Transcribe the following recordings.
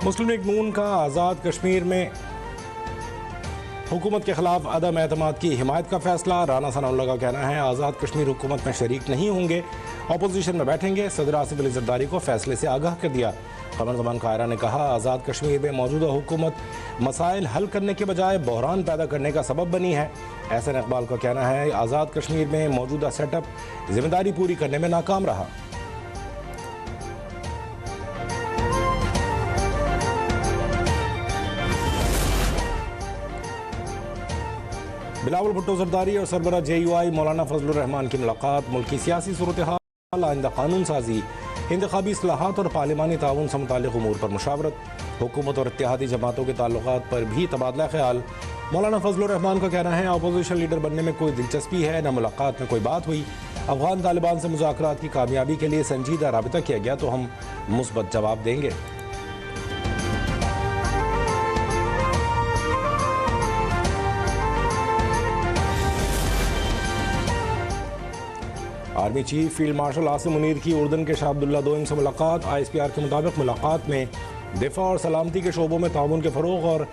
मुस्लिम league नून का आज़ाद कश्मीर में हुकूमत के खिलाफ अदम एतमाद की हिमायत का फैसला। राना सनाउल्लाह का कहना है आज़ाद कश्मीर हुकूमत में शरीक नहीं होंगे, अपोजिशन में बैठेंगे। सदर आसिफ अली ज़रदारी को फैसले से आगाह कर दिया। कमर ज़मान कायरा ने कहा आज़ाद कश्मीर में मौजूदा हुकूमत मसाइल हल करने के बजाय बहरान पैदा करने का सबब बनी है। एहसन इकबाल का कहना है आज़ाद कश्मीर में मौजूदा सेटअप जिम्मेदारी पूरी करने में नाकाम रहा। बिलावल भुट्टो जरदारी और सरबरा JUI मौलाना फजलुर रहमान की मुलाकात। मुल्क की सियासी सूरत हाल, आइंदा कानून साजी, इंतखाबी इस्लाहात और पार्लिमानी ताउन से मुताल्लिक़ उमूर पर मुशावरत। हुकूमत और इत्तेहादी जमातों के ताल्लुकात पर भी तबादला ख्याल। मौलाना फजलुर रहमान का कहना है अपोजिशन लीडर बनने में कोई दिलचस्पी है न मुलाकात में कोई बात हुई। अफगान तालिबान से मुज़ाकरात की कामयाबी के लिए संजीदा राबिता किया गया तो हम मुस्बत जवाब देंगे। Army chief field marshal Asim Munir की उर्दन के शाह अब्दुल्ला दोइम से मुलाकात। ISPR के मुताबिक मुलाकात में दिफा और सलामती के शोबों में ताउन के फ़रोग़ और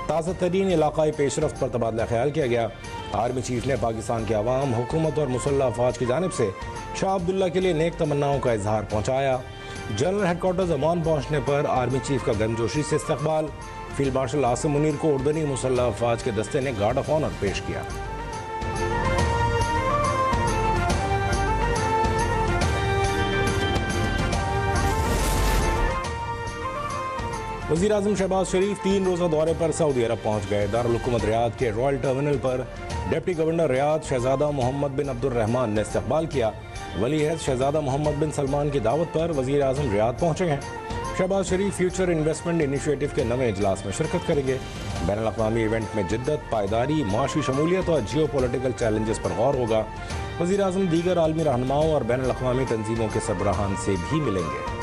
ताज़ा तरीन इलाक़ाई पेशरफ्त पर तबादला ख्याल किया गया। आर्मी चीफ ने पाकिस्तान के अवाम, हुकूमत और मुसल्लह अफवाज की जानिब से शाह अब्दुल्ला के लिए नेक तमन्नाओं का इजहार पहुँचाया। जनरल हेडक्वार्टर्स अमान पहुँचने पर आर्मी चीफ का गर्मजोशी से इस्तकबाल। फील्ड मार्शल आसिम मुनीर को उर्दनी मुसल्लह अफवाज के दस्ते ने गार्ड ऑफ ऑनर पेश किया। वज़ीर आज़म शहबाज शरीफ 3 रोज़ा दौरे पर सऊदी अरब पहुँच गए। दारुल हुकूमत रियाद के रॉयल टर्मिनल पर डिप्टी गवर्नर रियाद शहजादा मोहम्मद बिन अब्दुर्रहमान ने इस्तकबाल किया। वली अहद शहजादा मोहम्मद बिन सलमान की दावत पर वज़ीर आज़म रियाद पहुँचे हैं। शहबाज शरीफ फ्यूचर इन्वेस्टमेंट इनिशिएटिव के नवे इजलास में शिरकत करेंगे। बैनुल अक़वामी इवेंट में जिद्दत, पायदारी, माशी शमूलियत और जियो पोलिटिकल चैलेंजेस पर गौर होगा। वज़ीर आज़म दीगर आलमी रहनुमाओं और बैनुल अक़वामी तंजीमों के सरबराहान से भी मिलेंगे।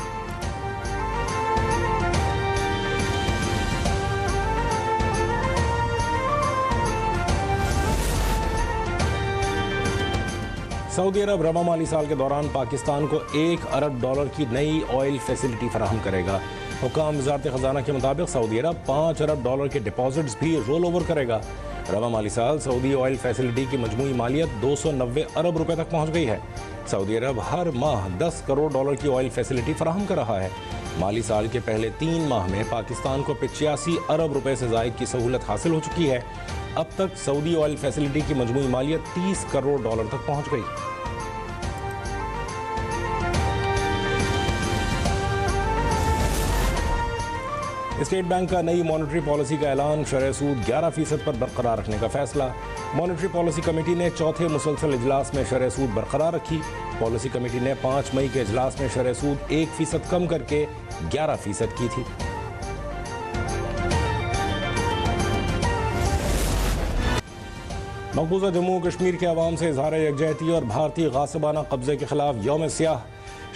'सऊदी अरब रवा माली साल के दौरान पाकिस्तान को $1 अरब की नई ऑयल फैसिलिटी फराहम करेगा। हुकाम वज़ारत ख़जाना के मुताबिक सऊदी अरब $5 अरब के डिपॉजिट्स भी रोल ओवर करेगा। रवा माली साल सऊदी ऑयल फैसिलिटी की मजमूई मालियत $290 अरब तक पहुँच गई है। सऊदी अरब हर माह $10 करोड़ की ऑयल फैसिलिटी फराहम कर रहा है। माली साल के पहले 3 माह में पाकिस्तान को $85 अरब से ज़ायद की सहूलत हासिल हो चुकी है। अब तक सऊदी ऑयल फैसिलिटी की मजमूई मालियत $30 करोड़ तक पहुँच गई। स्टेट बैंक का नई मॉनेटरी पॉलिसी का ऐलान। शरह सूद 11% पर बरकरार रखने का फैसला। मॉनेटरी पॉलिसी कमेटी ने चौथे मुसलसल इजलास में शरह सूद बरकरार रखी। पॉलिसी कमेटी ने 5 मई के इजलास में शरह सूद 1% कम करके 11% की थी। मकबूजा जम्मू कश्मीर के अवाम से इजहार यकजहती और भारतीय गासिबाना कब्जे के खिलाफ यौम स्याह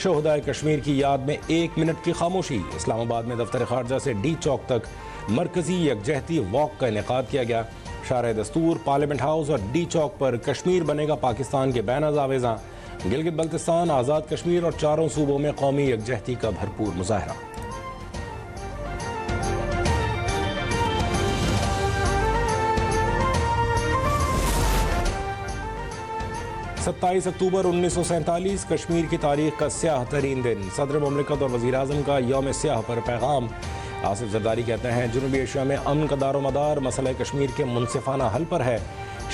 शोहदाए कश्मीर की याद में 1 मिनट की खामोशी। इस्लामाबाद में दफ्तर खारजा से डी चौक तक मरकजी यकजहती वॉक का इनेकाद किया गया। शार दस्तूर, पार्लियामेंट हाउस और डी चौक पर कश्मीर बनेगा पाकिस्तान के बैनर आवेज़ा। गिलगित बल्तिस्तान, आज़ाद कश्मीर और चारों सूबों में कौमी यकजहती का भरपूर मुजाहरा। 27 अक्टूबर 1947 कश्मीर की तारीख का स्याह तरीन दिन। सदर मुमलिकत और वज़ीर आज़म का यौम स्याह पर पैगाम। आसिफ ज़रदारी कहते हैं जनूबी एशिया में अमन का दारोमदार मसला कश्मीर के मुनसिफाना हल पर है।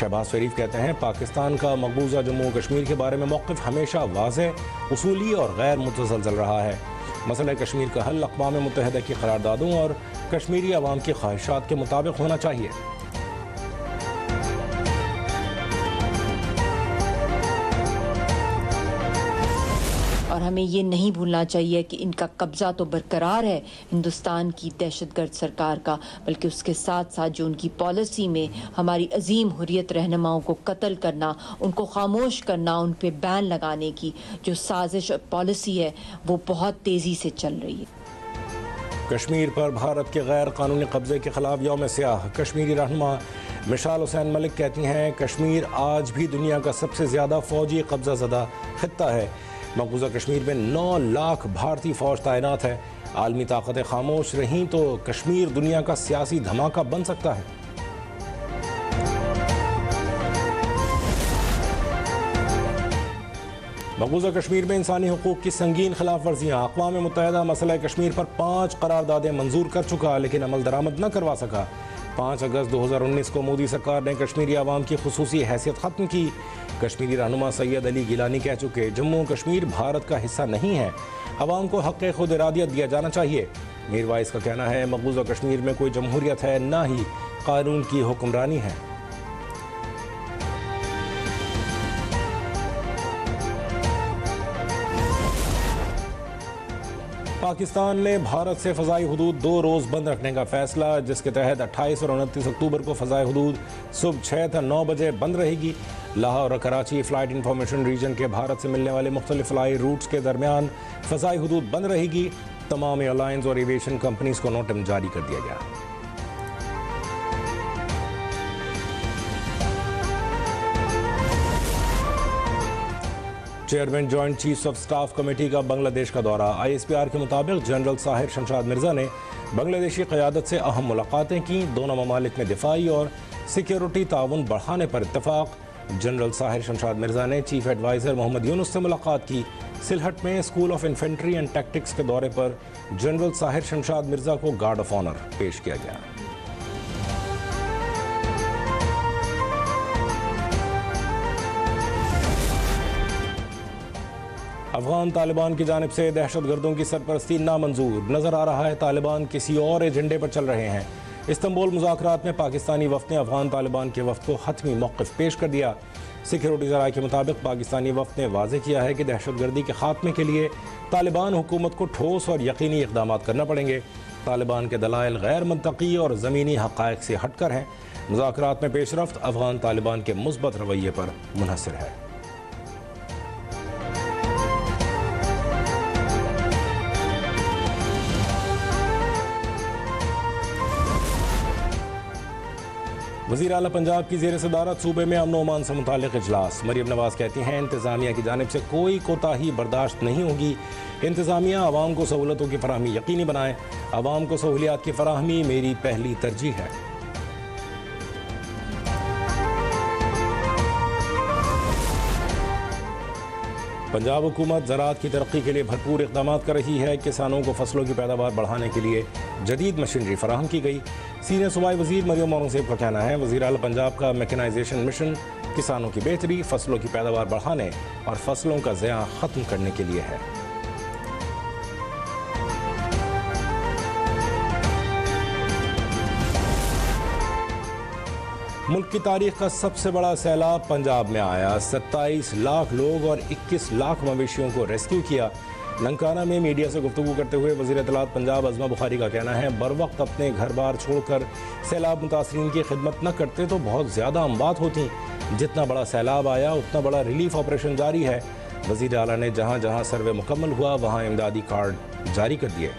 शहबाज शरीफ कहते हैं पाकिस्तान का मकबूजा जम्मू कश्मीर के बारे में मौक़िफ़ हमेशा वाज़ेह, उसूली और गैर मुतज़लज़ल रहा है। मसला कश्मीर का हल अक़वाम मुत्तहिदा की क़रारदादों और कश्मीरी अवाम की ख्वाहिशात के मुताबिक होना चाहिए। और हमें ये नहीं भूलना चाहिए कि इनका कब्ज़ा तो बरकरार है हिंदुस्तान की दहशतगर्द सरकार का, बल्कि उसके साथ साथ जो उनकी पॉलिसी में हमारी अजीम हुर्रियत रहनुमाओं को कत्ल करना, उनको खामोश करना, उन पे बैन लगाने की जो साजिश और पॉलिसी है वो बहुत तेज़ी से चल रही है। कश्मीर पर भारत के गैर कानूनी कब्जे के खिलाफ यौम स्याह। कश्मीरी रहनुमा मिशाल हुसैन मलिक कहती हैं कश्मीर आज भी दुनिया का सबसे ज़्यादा फ़ौजी कब्जा ज़दा खित्ता है। मकबूजा कश्मीर में 9 लाख भारतीय फ़ौज तैनात है। आलमी ताकतें खामोश रहीं तो कश्मीर दुनिया का सियासी धमाका बन सकता है। मकबूजा कश्मीर में इंसानी हुकूक की संगीन खिलाफ वर्जियाँ। अक़वाम मुत्तहिदा मसला कश्मीर पर 5 करारदादें मंजूर कर चुका लेकिन अमल दरामद न करवा सका। 5 अगस्त 2019 को मोदी सरकार ने कश्मीरी आवाम की खुसूसी हैसियत ख़त्म की। कश्मीरी रहनुमा सैयद अली गिलानी कह चुके, जम्मू कश्मीर भारत का हिस्सा नहीं है, आवाम को हक़ खुद इरादियत दिया जाना चाहिए। मीर वाइस का कहना है, मकबूजा कश्मीर में कोई जमहूरियत है, ना ही कानून की हुक्मरानी है। पाकिस्तान ने भारत से फ़ज़ाई हुदूद 2 रोज़ बंद रखने का फ़ैसला, जिसके तहत 28 और 29 अक्टूबर को फ़ज़ाई हुदूद सुबह 6 से 9 बजे बंद रहेगी। लाहौर और कराची फ़्लाइट इंफॉर्मेशन रीजन के भारत से मिलने वाले मुख्तलिफ फ़्लाई रूट्स के दरमियान फ़ज़ाई हुदूद बंद रहेगी। तमाम एयरलाइंस और एविएशन कंपनीज़ को नोटिस जारी कर दिया गया। Chairman joint chiefs of staff committee का बांग्लादेश का दौरा। ISPR के मुताबिक जनरल साहिर शमशाद मिर्ज़ा ने बांग्लादेशी क़यादत से अहम मुलाकातें की। दोनों ममालिक में दिफाई और सिक्योरिटी ताउन बढ़ाने पर इत्तफाक। जनरल साहिर शमशाद मिर्ज़ा ने चीफ एडवाइज़र मोहम्मद यूनुस से मुलाकात की। सिलहट में school of infantry and tactics के दौरे पर जनरल साहिर शमशाद मिर्ज़ा को गार्ड ऑफ ऑनर पेश किया गया। अफगान तालिबान की जानिब से दहशतगर्दों की सरपरस्ती नामंजूर। नज़र आ रहा है तालिबान किसी और एजेंडे पर चल रहे हैं। इस्तांबुल मुज़ाकरात में पाकिस्तानी वफ़द ने अफगान तालिबान के वफ़द को हतमी मौक़िफ़ पेश कर दिया। सिक्योरिटी ज़राए के मुताबिक पाकिस्तानी वफ़द ने वाज़ेह किया है कि दहशतगर्दी के खात्मे के लिए तालिबान हुकूमत को ठोस और यकीनी इक़दाम करना पड़ेंगे। तालिबान के दलाइल गैर मंतकी और ज़मीनी हक़ाइक़ से हटकर हैं। मुज़ाकरात में पेशरफ्त अफगान तालिबान के मुस्बत रवैये पर मुनहसर है। वज़ीर आला पंजाब की ज़ेर सदारत सूबे में अमन अमान से मुताल्लिक़ इजलास। मरीम नवाज़ कहती हैं, इंतज़ामिया की जानिब से कोई कोताही बर्दाश्त नहीं होगी। इंतज़ामिया आवाम को सहूलतों की फराहमी यकीनी बनाए। आवाम को सहूलियात की फराहमी मेरी पहली तरजीह है। पंजाब हुकूमत ज़राअत की तरक्की के लिए भरपूर इक़दाम कर रही है। किसानों को फसलों की पैदावार बढ़ाने के लिए जदीद मशीनरी फराहम की गई। सीनियर सूबाई वज़ीर मरियम औरंगज़ेब का कहना है, वज़ीर आला पंजाब का मैकेनाइजेशन मिशन किसानों की बेहतरी, फसलों की पैदावार बढ़ाने और फसलों का ज़िया ख़त्म करने के लिए है। मुल्क की तारीख का सबसे बड़ा सैलाब पंजाब में आया। 27 लाख लोग और 21 लाख मवेशियों को रेस्क्यू किया। लंकाना में मीडिया से गुफ्तगू करते हुए वज़ीर इत्तलात पंजाब अज़मा बुखारी का कहना है, बर वक्त अपने घर बार छोड़कर सैलाब मुतासरीन की खिदमत न करते तो बहुत ज़्यादा अमवात होती। जितना बड़ा सैलाब आया उतना बड़ा रिलीफ ऑपरेशन जारी है। वज़ीर आला ने जहाँ जहाँ सर्वे मुकम्मल हुआ वहाँ इमदादी कार्ड जारी कर दिए।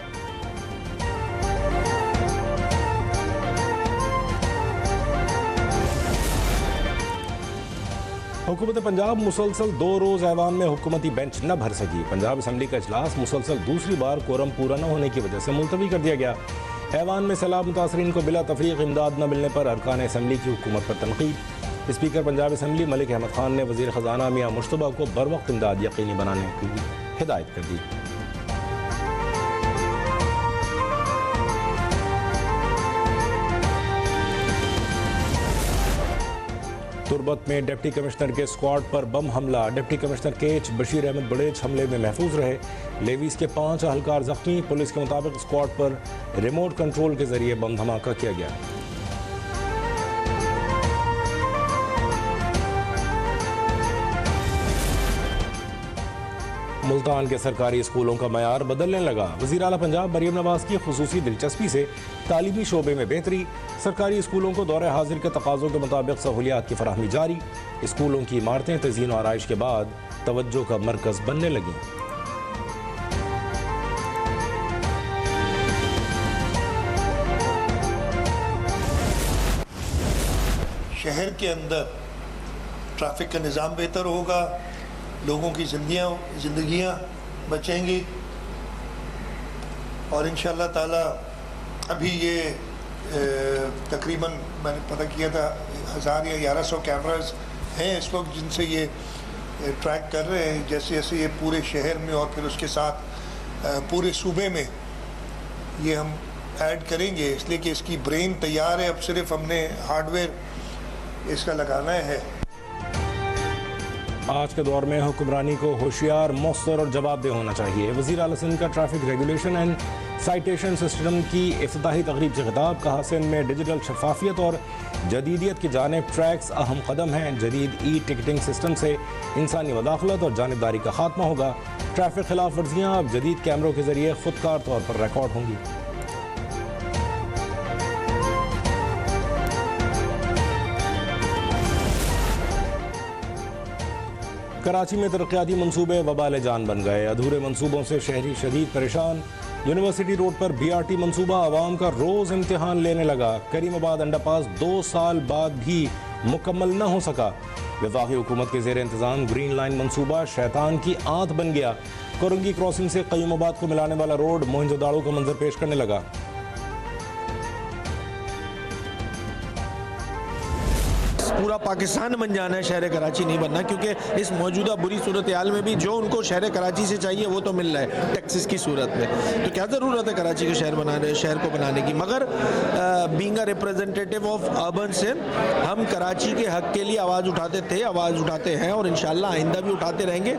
हुकूमत पंजाब मुसलसल 2 रोज़ ऐवान में हुकूमती बेंच न भर सकी। पंजाब असम्बली का इजलास मुसलसल दूसरी बार कोरम पूरा न होने की वजह से मुलतवी कर दिया गया। ऐवान में सैलाब मुतासरीन को बिला तफरीक इमदाद न मिलने पर अरकान असम्बली की हुकूमत पर तनकीद। स्पीकर पंजाब असम्बली मलिक अहमद खान ने वज़ीर ख़जाना मियां मुश्तबा को बर वक्त इमदाद यकीनी बनाने की हिदायत कर दी। तुरबत में डिप्टी कमिश्नर के स्क्वाड पर बम हमला। डिप्टी कमिश्नर केच बशीर अहमद बड़ेच हमले में महफूज रहे। लेवीज के 5 अहलकार जख्मी। पुलिस के मुताबिक स्क्वाड पर रिमोट कंट्रोल के जरिए बम धमाका किया गया। मुल्तान के सरकारी स्कूलों का मयार बदलने लगा। वज़ीर आला पंजाब मरियम नवाज़ की खुसूसी दिलचस्पी से तालीमी शोबे में बेहतरी। सरकारी स्कूलों को दौरे हाजिर के तकाज़ों के मुताबिक सहूलियात की फराहमी जारी। स्कूलों की इमारतें तज़ीन और आराइश के बाद तवज्जो का मरकज़ बनने लगी। शहर के अंदर ट्रैफिक का निज़ाम बेहतर होगा, लोगों की जिंदगियां बचेंगी। और इंशाअल्लाह ताला अभी ये तकरीबन मैंने पता किया था 1000 या 1100 कैमरास हैं इस वक्त जिनसे ये ट्रैक कर रहे हैं। जैसे जैसे ये पूरे शहर में और फिर उसके साथ पूरे सूबे में ये हम ऐड करेंगे, इसलिए कि इसकी ब्रेन तैयार है, अब सिर्फ हमने हार्डवेयर इसका लगाना है। आज के दौर में हुक्मरानी को होशियार, मौसर और जवाबदेह होना चाहिए। वज़ीर आला सिंध का traffic regulation and citation system की इफ्तिताही तकरीब से खिताब। कहा, सिंध में डिजिटल शफाफियत और जदीदियत की जानिब ट्रैक्स अहम कदम हैं। जदीद ई टिकटिंग सिस्टम से इंसानी मदाखलत और जानिबदारी का खात्मा होगा। ट्रैफिक खिलाफ वर्जियाँ अब जदीद कैमरों के जरिए खुदकार तौर पर रिकॉर्ड होंगी। कराची में तरक्याती मंसूबे वबाल जान बन गए। अधूरे मंसूबों से शहरी शदीद परेशान। यूनिवर्सिटी रोड पर BRT मंसूबा आवाम का रोज इम्तिहान लेने लगा। करीमाबाद अंडरपास 2 साल बाद भी मुकम्मल न हो सका। वफाकी हुकूमत के ज़ेर इंतज़ाम ग्रीन लाइन मंसूबा शैतान की आंत बन गया। कोरंगी क्रॉसिंग से कयूमाबाद को मिलाने वाला रोड मोहनजोदाड़ो का मंजर पेश करने लगा। पूरा पाकिस्तान बन जाना है, शहर कराची नहीं बनना, क्योंकि इस मौजूदा बुरी सूरत हाल में भी जो उनको शहर कराची से चाहिए वो तो मिल रहा है टैक्सेस की सूरत में। तो क्या ज़रूरत है कराची के शहर को बनाने की। मगर being a representative of urban Sindh, हम कराची के हक के लिए आवाज़ उठाते थे, आवाज़ उठाते हैं और इंशाल्लाह आइंदा भी उठाते रहेंगे।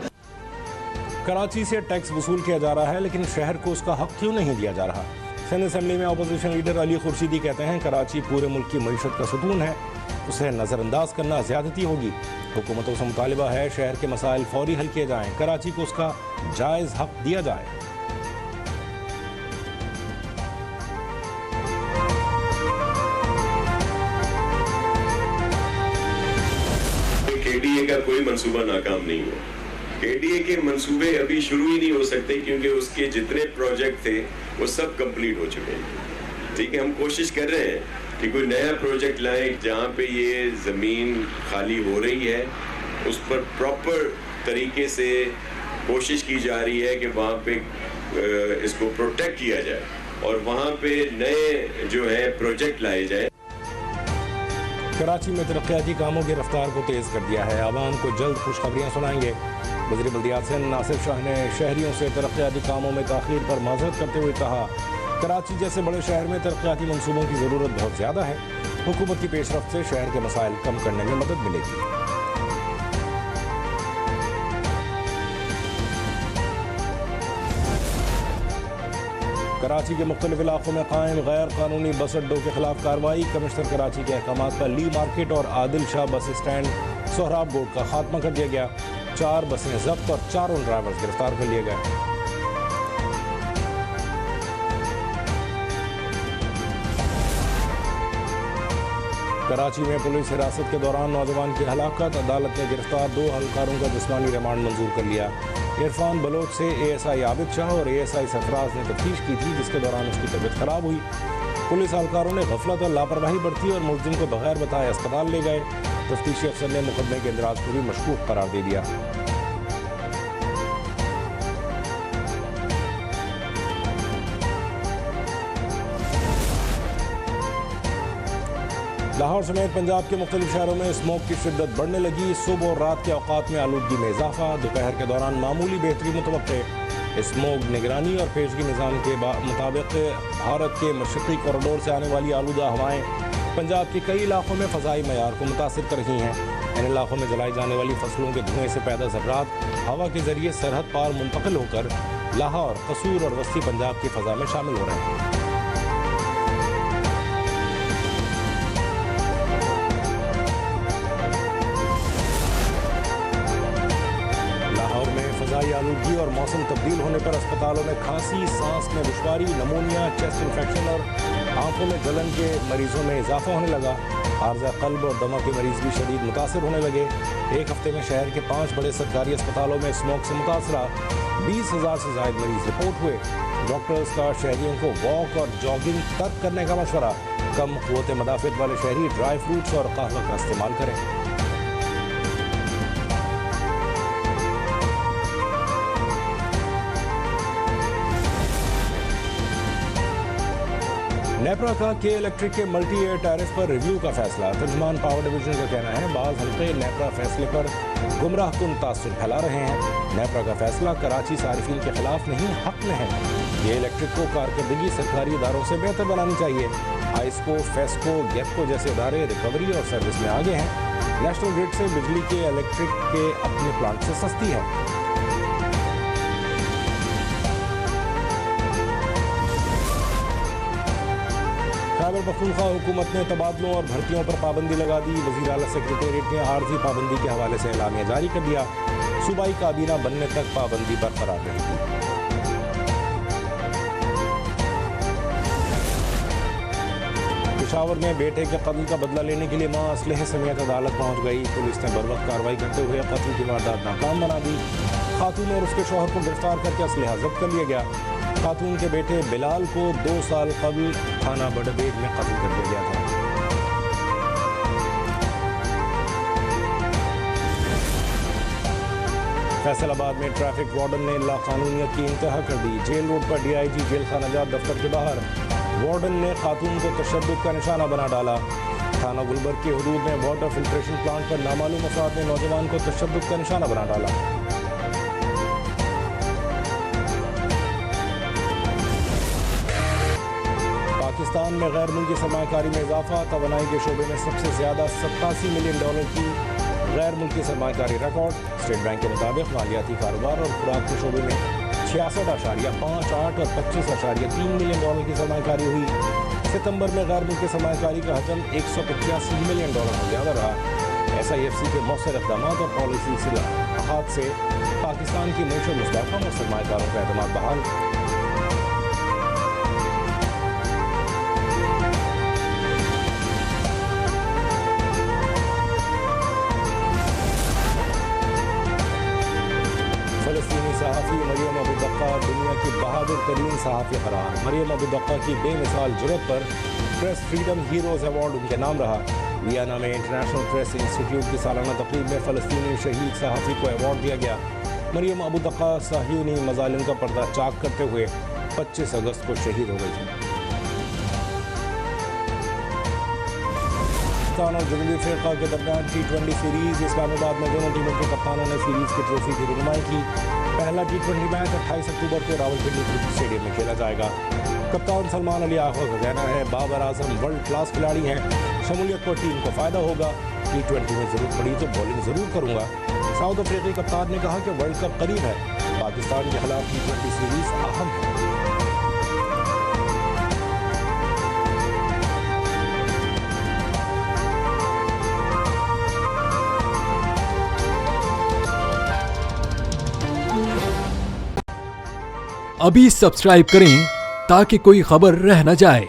कराची से टैक्स वसूल किया जा रहा है, लेकिन शहर को उसका हक क्यों नहीं दिया जा रहा। सिंध असम्बली में अपोजिशन लीडर अली खुर्शीदी कहते हैं, कराची पूरे मुल्क की मईशत का सुतून है, उसे नज़रअंदाज करना ज़्यादती होगी। हुकूमतों से मुतालिबा है शहर के मसाइल फौरी हल किए जाएँ, कराची को उसका जायज़ हक दिया जाए। KDA का कोई मंसूबा नाकाम नहीं हुआ। KDA के मंसूबे अभी शुरू ही नहीं हो सकते क्योंकि उसके जितने प्रोजेक्ट थे वो सब कंप्लीट हो चुके हैं। ठीक है, हम कोशिश कर रहे हैं कि कोई नया प्रोजेक्ट लाएं जहाँ पे ये ज़मीन खाली हो रही है उस पर प्रॉपर तरीके से कोशिश की जा रही है कि वहाँ पे इसको प्रोटेक्ट किया जाए और वहाँ पे नए जो है प्रोजेक्ट लाए जाए। कराची में तरक्याती कामों की रफ्तार को तेज़ कर दिया है। आवाम को जल्द खुशखबरियाँ सुनाएंगे। वज़ीर बल्दियात सिंध नासिर शाह ने शहरियों से तरक्याती कामों में ताख़ीर पर माज़रत करते हुए कहा, कराची जैसे बड़े शहर में तरक्याती मंसूबों की ज़रूरत बहुत ज़्यादा है। हुकूमत की पेशरफ्त से शहर के मसाइल कम करने में मदद मिलेगी। कराची के मुख्तलिफ इलाकों में कायम गैर कानूनी बस अड्डों के खिलाफ कार्रवाई। कमिश्नर कराची के अहकामात पर ली मार्केट और Adil Shah bus stand Sohrab board का खात्मा कर दिया गया। 4 बसें जब्त और 4 ड्राइवर्स गिरफ्तार कर लिए गए। कराची में पुलिस हिरासत के दौरान नौजवान की हलाकत। अदालत ने गिरफ्तार 2 अहलकारों का जिस्मानी रिमांड मंजूर कर लिया। इरफान बलोच से ASI आबिद शाह और ASI सरफराज ने तफ्तीश की थी, जिसके दौरान उसकी तबीयत खराब हुई। पुलिस अहलकारों ने गफलत और लापरवाही बरती और मुलजिम को बगैर बताए अस्पताल ले गए। तफ्तीशी अफसर ने मुकदमे के इंदराज को भी मशकूक करार दे दिया। लाहौर समेत पंजाब के मुख्तलिफ शहरों में स्मोक की शिद्दत बढ़ने लगी। सुबह और रात के औकात में आलूदगी में इजाफा। दोपहर के दौरान मामूली बेहतरी मुतवक्के। स्मोक निगरानी और पेशगी निज़ाम के मुताबिक भारत के मशरक़ी कॉरिडोर से आने वाली आलूदा हवाएँ पंजाब के कई इलाकों में फ़ज़ाई मयार को मुतासिर कर रही हैं। इन इलाकों में जलाई जाने वाली फसलों के धुएँ से पैदा ज़र्रात हवा के ज़रिए सरहद पार मुंतकिल होकर लाहौर, कसूर और वस्ती पंजाब की फ़ज़ा में शामिल हो रहे हैं। आलूदगी और मौसम तब्दील होने पर अस्पतालों में खांसी, सांस में दुश्वारी, नमूनिया, चेस्ट इन्फेक्शन और आंखों में जलन के मरीजों में इजाफा होने लगा। आर्ज़ा क़ल्ब और दमा के मरीज भी शदीद मुतासर होने लगे। एक हफ्ते में शहर के 5 बड़े सरकारी अस्पतालों में स्मोक से मुतासरा 20,000 से ज़ायद मरीज रिपोर्ट हुए। डॉक्टर्स का शहरियों को वॉक और जॉगिंग तर्क करने का मशवरा। कम क़ुव्वत मदाफ़ियत वाले शहरी ड्राई फ्रूट्स और कहवा का इस्तेमाल करें। नेपरा का के इलेक्ट्रिक के मल्टी ईयर टैरिफ पर रिव्यू का फैसला। तर्जुमान पावर डिवीजन का कहना है बाज़ हल्के नेपरा फैसले पर गुमराह कुन तासुर फैला रहे हैं। नेपरा का फैसला कराची सारिफिन के खिलाफ नहीं, हक में है। ये इलेक्ट्रिक को कारकर्दगी सरकारी इदारों से बेहतर बनानी चाहिए। आइस्को, फेस्को, गेपको जैसे इदारे रिकवरी और सर्विस में आगे हैं। नेशनल ग्रिड से बिजली के इलेक्ट्रिक के अपने प्लांट से सस्ती है। खैबर पख्तूनख्वा हुकूमत ने तबादलों और भर्तियों पर पाबंदी लगा दी। वज़ीर आला सेक्रेटेरिएट ने आर्जी पाबंदी के हवाले से एलामिया जारी कर दिया। सूबाई काबीना बनने तक पाबंदी बरकरार रहेगी। पेशावर में बेटे के कत्ल का बदला लेने के लिए मां असलहे समेत अदालत पहुंच गई। पुलिस ने बरवक्त कार्रवाई करते हुए कत्ल की वारदात नाकाम बना दी। खातून और उसके शौहर को गिरफ्तार करके असलहा जब्त कर लिया गया। खातून के बेटे बिलाल को 2 साल कबल थाना बड़बेग में कत्ल कर दिया गया था। फैसलाबाद में ट्रैफिक वार्डन ने लाकानूनियत की इंतहा कर दी। जेल रोड पर DIG जेल खाना जात दफ्तर के बाहर वार्डन ने खातून को तशद्दुद का निशाना बना डाला। थाना गुलबर्ग के हदूद में वाटर फिल्ट्रेशन प्लांट पर नामालूम अफराद ने नौजवान को तशद्दुद का निशाना बना डाला। पाकिस्तान में गैर मुल्की सरमाकारी में इजाफा। तवानाई के शोबे में सबसे ज्यादा $87 मिलियन की गैर मुल्की सरमाकारी रिकॉर्ड। स्टेट बैंक के मुताबिक मालियाती कारोबार और खुराक के शोबे में 66.58 और $25.3 मिलियन की सरमाकारी हुई। सितंबर में गैर मुल्की सरमाकारी का हजम $185 मिलियन से ज़्यादा रहा। SIFC के मौसर इक़दाम और पॉलिसी इस्लाहात से पाकिस्तान की मईशत मुस्तहकम और सरमाकारों का एतमाद बहाल। फ़लस्तीनी सहाफ़ी मरियम अबू दक्का दुनिया की बहादुर तरीन सहाफ़ी करार। मरियम अबू दक्का की बेमिसाल जुर्रत पर प्रेस फ्रीडम हीरोज़ अवार्ड उनके नाम रहा। वियना में इंटरनेशनल प्रेस इंस्टीट्यूट की सालाना तकरीब में फ़लस्तीनी शहीद सहाफ़ी को अवार्ड दिया गया। मरियम अबू दक्का सहियूनी मज़ालिम का पर्दा चाक करते हुए 25 अगस्त को शहीद हो गई थी। पाकिस्तान और जनूबी अफ्रीका के दरमियान T20 सीरीज। इस्लामाबाद में दोनों टीमों के कप्तानों ने सीरीज की ट्रॉफी की रुनुमाई की। पहला T20 मैच 28 अक्टूबर को रावलपिंडी क्रिकेट स्टेडियम में खेला जाएगा। कप्तान सलमान अली आगा का कहना है बाबर आजम वर्ल्ड क्लास खिलाड़ी हैं, शमूलियत पर टीम को फ़ायदा होगा। T20 में ज़रूरत पड़ी तो बॉलिंग ज़रूर करूँगा। साउथ अफ्रीकी कप्तान ने कहा कि वर्ल्ड कप करीब है, पाकिस्तान के खिलाफ T20 सीरीज अहम है। अभी सब्सक्राइब करें ताकि कोई खबर रह न जाए।